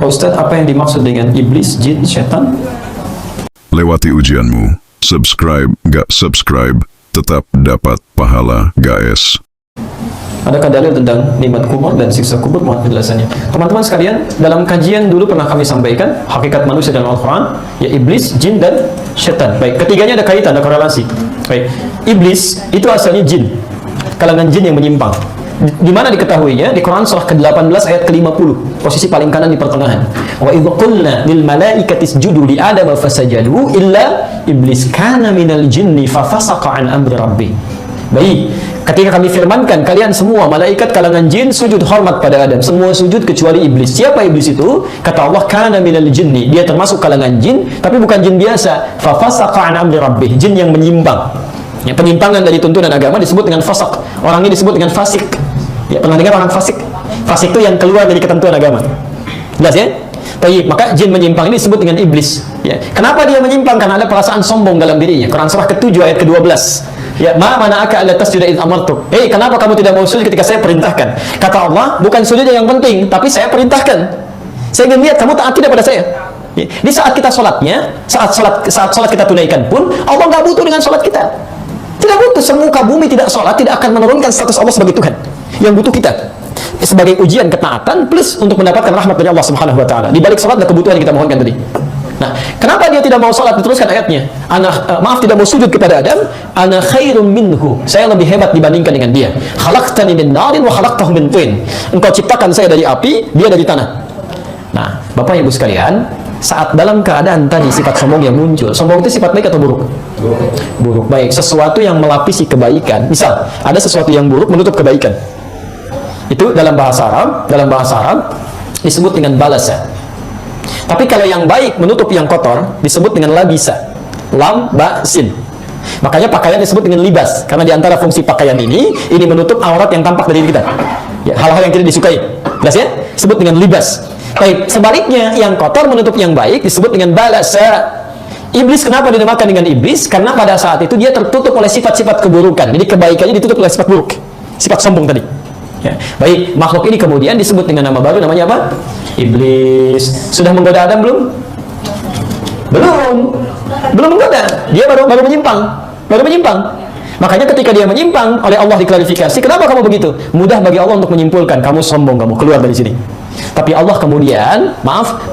Ustaz, apa yang dimaksud dengan iblis, jin, setan? Lewati ujianmu. Subscribe, gak subscribe, tetap dapat pahala, guys. Adakah dalil tentang nikmat kubur dan siksa kubur? Mohon penjelasannya. Teman-teman sekalian, dalam kajian dulu pernah kami sampaikan hakikat manusia dalam Al-Quran, ya iblis, jin, dan setan. Baik, ketiganya ada kaitan, ada korelasi. Baik, iblis itu asalnya jin, kalangan jin yang menyimpang. Di mana diketahuinya? Di Quran surah ke-18 ayat ke-50, posisi paling kanan di pertengahan. Wa idh qulna lil malaikati isjudu li Adam fasajadu illa iblis kana minal jinni fafasaqa an amri rabbih. Baik, ketika kami firmankan kalian semua malaikat kalangan jin sujud hormat pada Adam, semua sujud kecuali iblis. Siapa iblis itu? Kata Allah, kana minal jinni, dia termasuk kalangan jin, tapi bukan jin biasa. Fafasaqa an amri rabbih, jin yang menyimpang. Ya, penyimpangan dari tuntunan agama disebut dengan fasaq. Orang ini disebut dengan fasik. Ya, pernah dengar orang fasik? Fasik itu yang keluar dari ketentuan agama. Jelas ya? Baik, maka jin menyimpang ini disebut dengan iblis. Ya. Kenapa dia menyimpang? Karena ada perasaan sombong dalam dirinya. Quran surah ke-7 ayat ke-12. Ya, ma mana'aka alla tasjuda id amartuk. Hei, kenapa kamu tidak mau sujud ketika saya perintahkan? Kata Allah, bukan sujudnya yang penting, tapi saya perintahkan. Saya ingin lihat kamu taat tidak pada saya. Ya. Di saat kita sholatnya, saat sholat kita tunaikan pun, Allah nggak butuh dengan sholat kita. Tidak butuh, semuka bumi tidak sholat, tidak akan menurunkan status Allah sebagai Tuhan. Yang butuh kita sebagai ujian ketaatan plus untuk mendapatkan rahmat dari Allah Subhanahu wa taala. Di balik salat ada kebutuhan yang kita mohonkan tadi. Nah, kenapa dia tidak mau salat? Diteruskan ayatnya. Tidak mau sujud kepada Adam. Ana khairum minhu. Saya lebih hebat dibandingkan dengan dia. Khalaqtani min narin wa khalaqtahu min tin. Engkau ciptakan saya dari api, dia dari tanah. Nah, Bapak Ibu sekalian, saat dalam keadaan tadi sifat sombong yang muncul, sombong itu sifat baik atau buruk? Buruk. Baik, sesuatu yang melapisi kebaikan. Misal, ada sesuatu yang buruk menutup kebaikan. Itu dalam bahasa Arab disebut dengan balasa. Tapi kalau yang baik menutup yang kotor disebut dengan labisa. Lam ba sin. Makanya pakaian disebut dengan libas, karena diantara fungsi pakaian ini menutup aurat yang tampak dari diri kita. Ya, hal-hal yang tidak disukai. Jelas ya? Disebut dengan libas. Baik, sebaliknya yang kotor menutup yang baik disebut dengan balasa. Iblis kenapa dinamakan dengan iblis? Karena pada saat itu dia tertutup oleh sifat-sifat keburukan. Jadi kebaikannya ditutup oleh sifat buruk, sifat sombong tadi. Ya. Baik, makhluk ini kemudian disebut dengan nama baru, namanya apa? Iblis. Sudah menggoda Adam belum? Belum menggoda. Dia baru menyimpang. Makanya ketika dia menyimpang, oleh Allah diklarifikasi, kenapa kamu begitu? Mudah bagi Allah untuk menyimpulkan, kamu sombong, kamu keluar dari sini. Tapi Allah kemudian,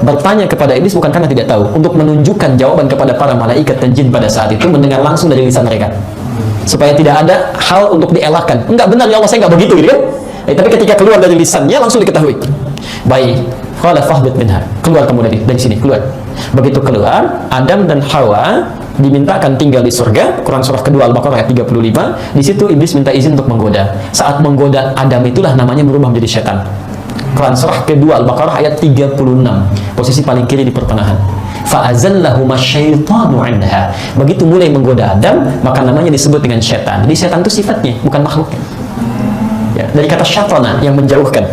bertanya kepada iblis bukan karena tidak tahu, untuk menunjukkan jawaban kepada para malaikat dan jin pada saat itu, mendengar langsung dari lisan mereka. Supaya tidak ada hal untuk dielakkan. Enggak benar ya Allah, saya enggak begitu gitu kan? Tapi ketika keluar dari lisannya langsung diketahui. Baik, qala fahbit minha. Keluar kamu dari sini, keluar. Begitu keluar, Adam dan Hawa dimintakan tinggal di surga. Quran surah kedua Al-Baqarah ayat 35. Di situ iblis minta izin untuk menggoda. Saat menggoda Adam itulah namanya berubah menjadi setan. Quran surah kedua Al-Baqarah ayat 36. Posisi paling kiri di pertengahan. Fa'azallahuma syaitanu anha. Begitu mulai menggoda Adam, maka namanya disebut dengan setan. Jadi setan itu sifatnya, bukan makhluknya. Ya, dari kata syatana yang menjauhkan.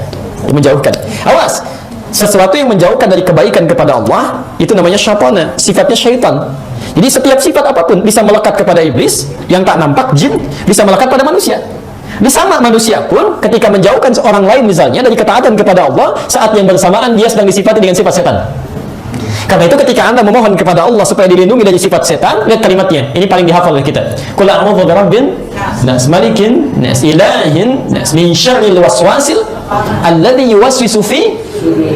Awas, sesuatu yang menjauhkan dari kebaikan kepada Allah itu namanya syatana, sifatnya syaitan. Jadi setiap sifat apapun bisa melekat kepada iblis, yang tak nampak jin bisa melekat pada manusia. Di sama manusia pun ketika menjauhkan seorang lain misalnya dari ketaatan kepada Allah, saat yang bersamaan dia sedang disifati dengan sifat setan. Karena itu ketika Anda memohon kepada Allah supaya dilindungi dari sifat setan, lihat kalimatnya. Ini paling dihafal oleh kita. Qul a'udzu birabbin nas, malikin nas, ilahin nas, min syarril waswasil alladzi yuwaswisu fi,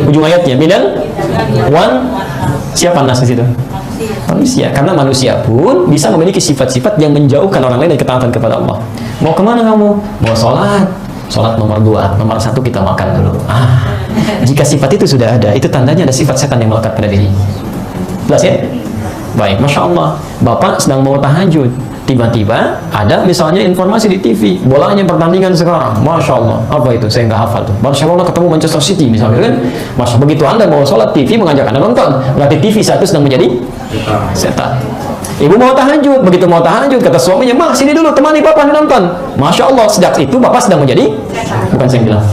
ujung ayatnya, minal wan. Siapa nas di situ? Manusia. Karena manusia pun bisa memiliki sifat-sifat yang menjauhkan orang lain dari ketaatan kepada Allah. Mau kemana kamu? Mau sholat nomor 2, nomor 1 kita makan dulu. Jika sifat itu sudah ada, itu tandanya ada sifat setan yang melekat pada diri. Jelas ya? Baik, Masya Allah, Bapak sedang mau tahajud, tiba-tiba ada misalnya informasi di TV, bolanya pertandingan sekarang, Masya Allah, apa itu? Saya nggak hafal tuh. Barcelona ketemu Manchester City misalnya kan? Masya, begitu Anda mau sholat, TV mengajak Anda nonton, berarti TV satu sedang menjadi setan. Ibu mau tahajud, begitu mau tahajud kata suaminya, "Mah, sini dulu temani Papa nonton." Masya Allah, sejak itu Bapak sedang menjadi, bukan saya yang bilang.